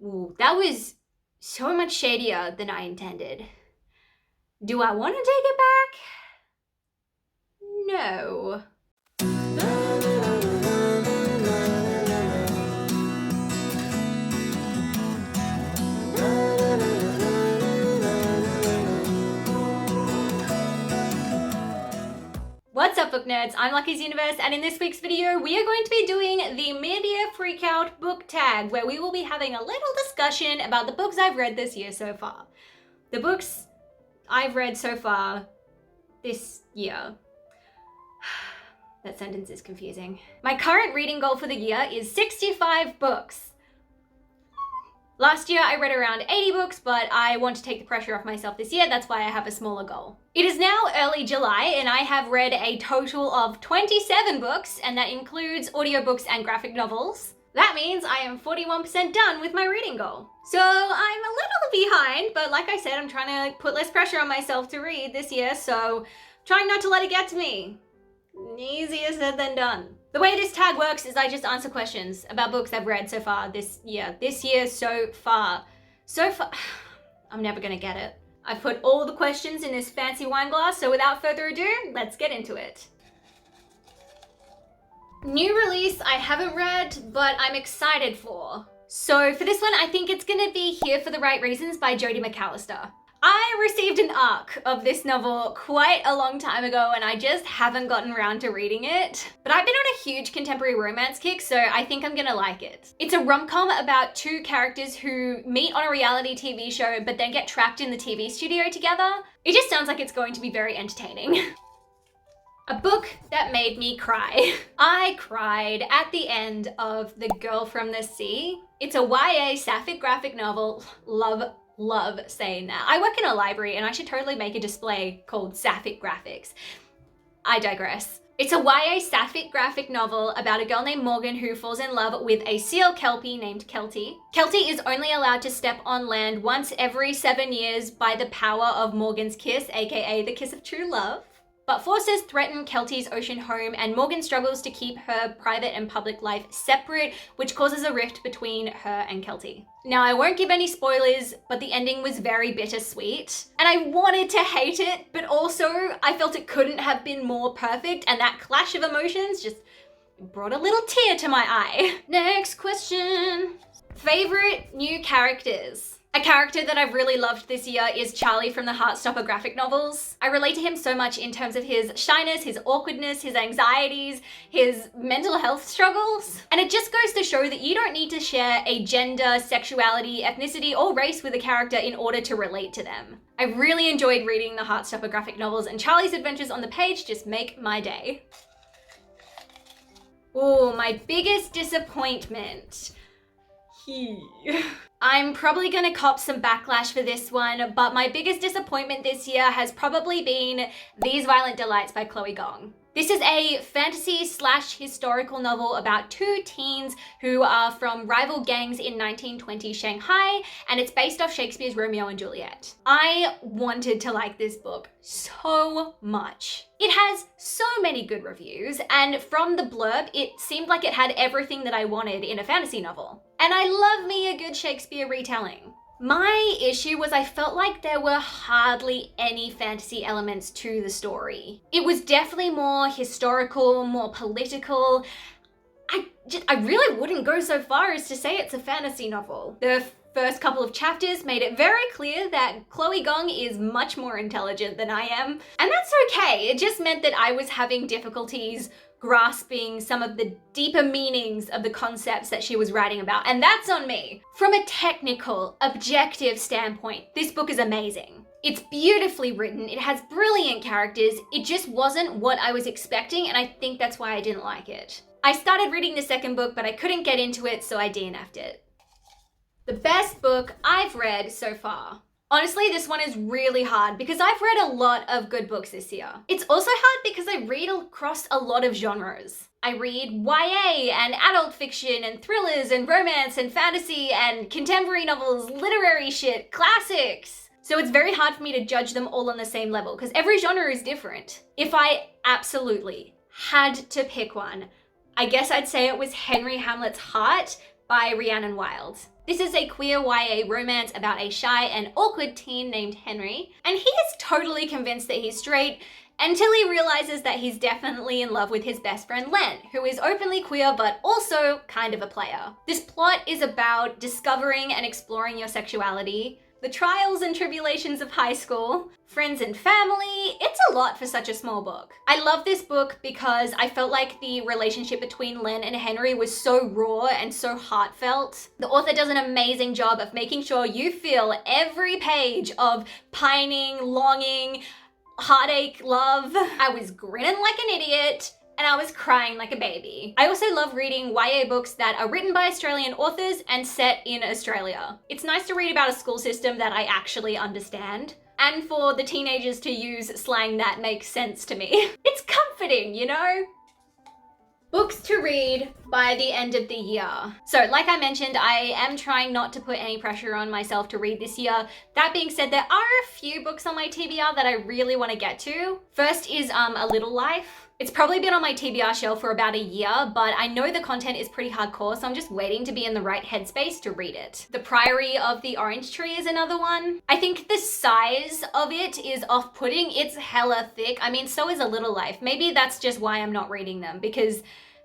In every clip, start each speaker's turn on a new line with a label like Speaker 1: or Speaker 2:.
Speaker 1: Ooh, that was so much shadier than I intended. Do I want to take it back? No. What's up, book nerds? I'm Lucky's Universe, and in this week's video, we are going to be doing the Year Freakout Book Tag, where we will be having a little discussion about the books I've read this year so far. The books I've read so far this year. That sentence is confusing. My current reading goal for the year is 65 books. Last year I read around 80 books, but I want to take the pressure off myself this year. That's why I have a smaller goal. It is now early July and I have read a total of 27 books, and that includes audiobooks and graphic novels. That means I am 41% done with my reading goal. So I'm a little behind, but like I said, I'm trying to put less pressure on myself to read this year, so trying not to let it get to me. Easier said than done. The way this tag works is I just answer questions about books I've read so far this year. So far. I'm never gonna get it. I've put all the questions in this fancy wine glass, so without further ado, let's get into it. New release I haven't read, but I'm excited for. So for this one, I think it's gonna be Here for the Right Reasons by Jodi McAllister. I received an ARC of this novel quite a long time ago and I just haven't gotten around to reading it. But I've been on a huge contemporary romance kick, so I think I'm gonna like it. It's a rom-com about two characters who meet on a reality TV show but then get trapped in the TV studio together. It just sounds like it's going to be very entertaining. A book that made me cry. I cried at the end of The Girl from the Sea. It's a YA sapphic graphic novel. Love saying that. I work in a library and I should totally make a display called Sapphic Graphics. I digress. It's a YA sapphic graphic novel about a girl named Morgan who falls in love with a seal kelpie named Keltie. Keltie is only allowed to step on land once every 7 years by the power of Morgan's kiss, aka the kiss of true love. But forces threaten Keltie's ocean home and Morgan struggles to keep her private and public life separate, which causes a rift between her and Keltie. Now, I won't give any spoilers, but the ending was very bittersweet. And I wanted to hate it, but also I felt it couldn't have been more perfect, and that clash of emotions just brought a little tear to my eye. Next question. Favorite new characters? A character that I've really loved this year is Charlie from the Heartstopper graphic novels. I relate to him so much in terms of his shyness, his awkwardness, his anxieties, his mental health struggles. And it just goes to show that you don't need to share a gender, sexuality, ethnicity, or race with a character in order to relate to them. I really enjoyed reading the Heartstopper graphic novels, and Charlie's adventures on the page just make my day. Oh, my biggest disappointment. I'm probably gonna cop some backlash for this one, but my biggest disappointment this year has probably been These Violent Delights by Chloe Gong. This is a fantasy/historical novel about two teens who are from rival gangs in 1920 Shanghai, and it's based off Shakespeare's Romeo and Juliet. I wanted to like this book so much. It has so many good reviews, and from the blurb, it seemed like it had everything that I wanted in a fantasy novel. And I love me a good Shakespeare retelling. My issue was I felt like there were hardly any fantasy elements to the story. It was definitely more historical, more political. I really wouldn't go so far as to say it's a fantasy novel. The first couple of chapters made it very clear that Chloe Gong is much more intelligent than I am. And that's okay. It just meant that I was having difficulties grasping some of the deeper meanings of the concepts that she was writing about, and that's on me. From a technical, objective standpoint, this book is amazing. It's beautifully written, it has brilliant characters, it just wasn't what I was expecting, and I think that's why I didn't like it. I started reading the second book, but I couldn't get into it, so I DNF'd it. The best book I've read so far. Honestly, this one is really hard because I've read a lot of good books this year. It's also hard because I read across a lot of genres. I read YA and adult fiction and thrillers and romance and fantasy and contemporary novels, literary shit, classics. So it's very hard for me to judge them all on the same level because every genre is different. If I absolutely had to pick one, I guess I'd say it was Henry Hamlet's Heart by Rhiannon Wild. This is a queer YA romance about a shy and awkward teen named Henry, and he is totally convinced that he's straight until he realizes that he's definitely in love with his best friend Len, who is openly queer but also kind of a player. This plot is about discovering and exploring your sexuality, the trials and tribulations of high school, friends and family. It's a lot for such a small book. I love this book because I felt like the relationship between Len and Henry was so raw and so heartfelt. The author does an amazing job of making sure you feel every page of pining, longing, heartache, love. I was grinning like an idiot, and I was crying like a baby. I also love reading YA books that are written by Australian authors and set in Australia. It's nice to read about a school system that I actually understand, and for the teenagers to use slang that makes sense to me. It's comforting, you know? Books to read by the end of the year. So like I mentioned, I am trying not to put any pressure on myself to read this year. That being said, there are a few books on my TBR that I really want to get to. First is A Little Life. It's probably been on my TBR shelf for about a year, but I know the content is pretty hardcore, so I'm just waiting to be in the right headspace to read it. The Priory of the Orange Tree is another one. I think the size of it is off-putting. It's hella thick. I mean, so is A Little Life. Maybe that's just why I'm not reading them, because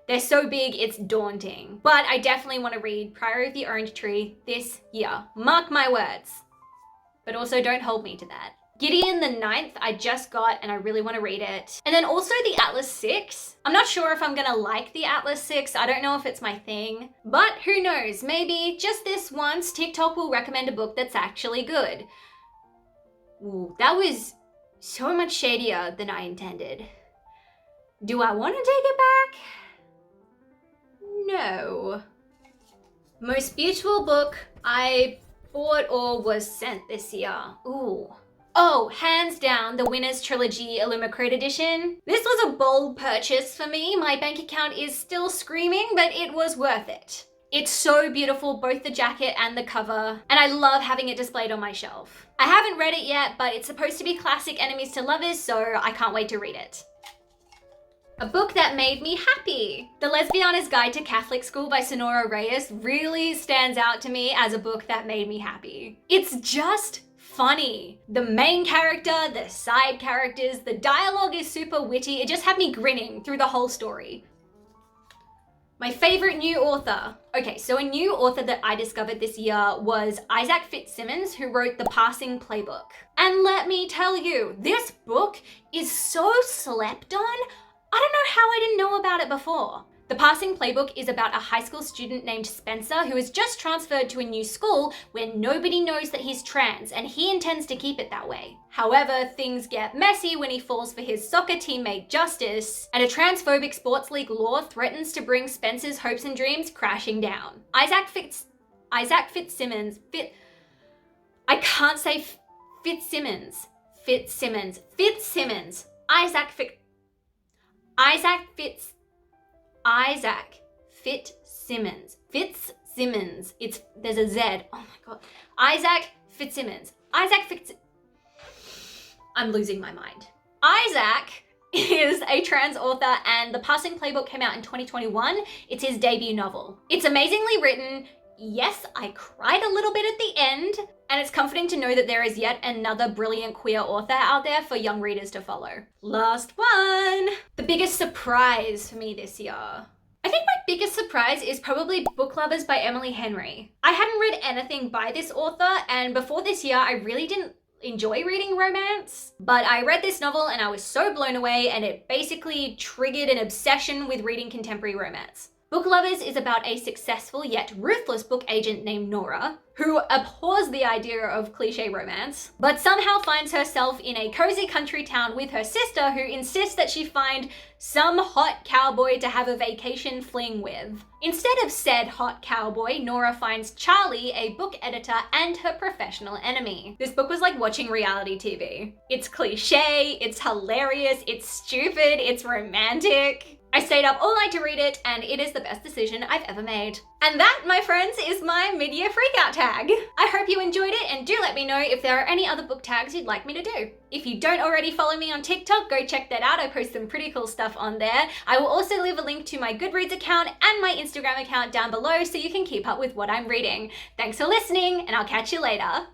Speaker 1: they're so big, it's daunting. But I definitely want to read Priory of the Orange Tree this year. Mark my words. But also don't hold me to that. Gideon the Ninth, I just got and I really want to read it. And then also the Atlas 6. I'm not sure if I'm gonna like the Atlas 6. I don't know if it's my thing. But who knows, maybe just this once TikTok will recommend a book that's actually good. Ooh, that was so much shadier than I intended. Do I want to take it back? No. Most beautiful book I bought or was sent this year. Ooh. Oh, hands down, the Winners Trilogy Illumicrate edition. This was a bold purchase for me. My bank account is still screaming, but it was worth it. It's so beautiful, both the jacket and the cover, and I love having it displayed on my shelf. I haven't read it yet, but it's supposed to be classic enemies to lovers, so I can't wait to read it. A book that made me happy. The Lesbiana's Guide to Catholic School by Sonora Reyes really stands out to me as a book that made me happy. It's just funny. The main character, the side characters, the dialogue is super witty. It just had me grinning through the whole story. My favorite new author. Okay, so a new author that I discovered this year was Isaac Fitzsimmons, who wrote The Passing Playbook. And let me tell you, this book is so slept on. I don't know how I didn't know about it before. The Passing Playbook is about a high school student named Spencer who has just transferred to a new school where nobody knows that he's trans, and he intends to keep it that way. However, things get messy when he falls for his soccer teammate Justice, and a transphobic sports league law threatens to bring Spencer's hopes and dreams crashing down. Isaac Fitzsimmons. There's a Z. Oh my God. Isaac Fitzsimmons. I'm losing my mind. Isaac is a trans author, and The Passing Playbook came out in 2021. It's his debut novel. It's amazingly written. Yes, I cried a little bit at the end, and it's comforting to know that there is yet another brilliant queer author out there for young readers to follow. Last one. The biggest surprise for me this year. I think my biggest surprise is probably Book Lovers by Emily Henry. I hadn't read anything by this author, and before this year, I really didn't enjoy reading romance, but I read this novel and I was so blown away, and it basically triggered an obsession with reading contemporary romance. Book Lovers is about a successful yet ruthless book agent named Nora, who abhors the idea of cliché romance, but somehow finds herself in a cozy country town with her sister, who insists that she find some hot cowboy to have a vacation fling with. Instead of said hot cowboy, Nora finds Charlie, a book editor and her professional enemy. This book was like watching reality TV. It's cliché, it's hilarious, it's stupid, it's romantic. I stayed up all night to read it, and it is the best decision I've ever made. And that, my friends, is my mid-year freakout tag. I hope you enjoyed it, and do let me know if there are any other book tags you'd like me to do. If you don't already follow me on TikTok, go check that out. I post some pretty cool stuff on there. I will also leave a link to my Goodreads account and my Instagram account down below so you can keep up with what I'm reading. Thanks for listening, and I'll catch you later.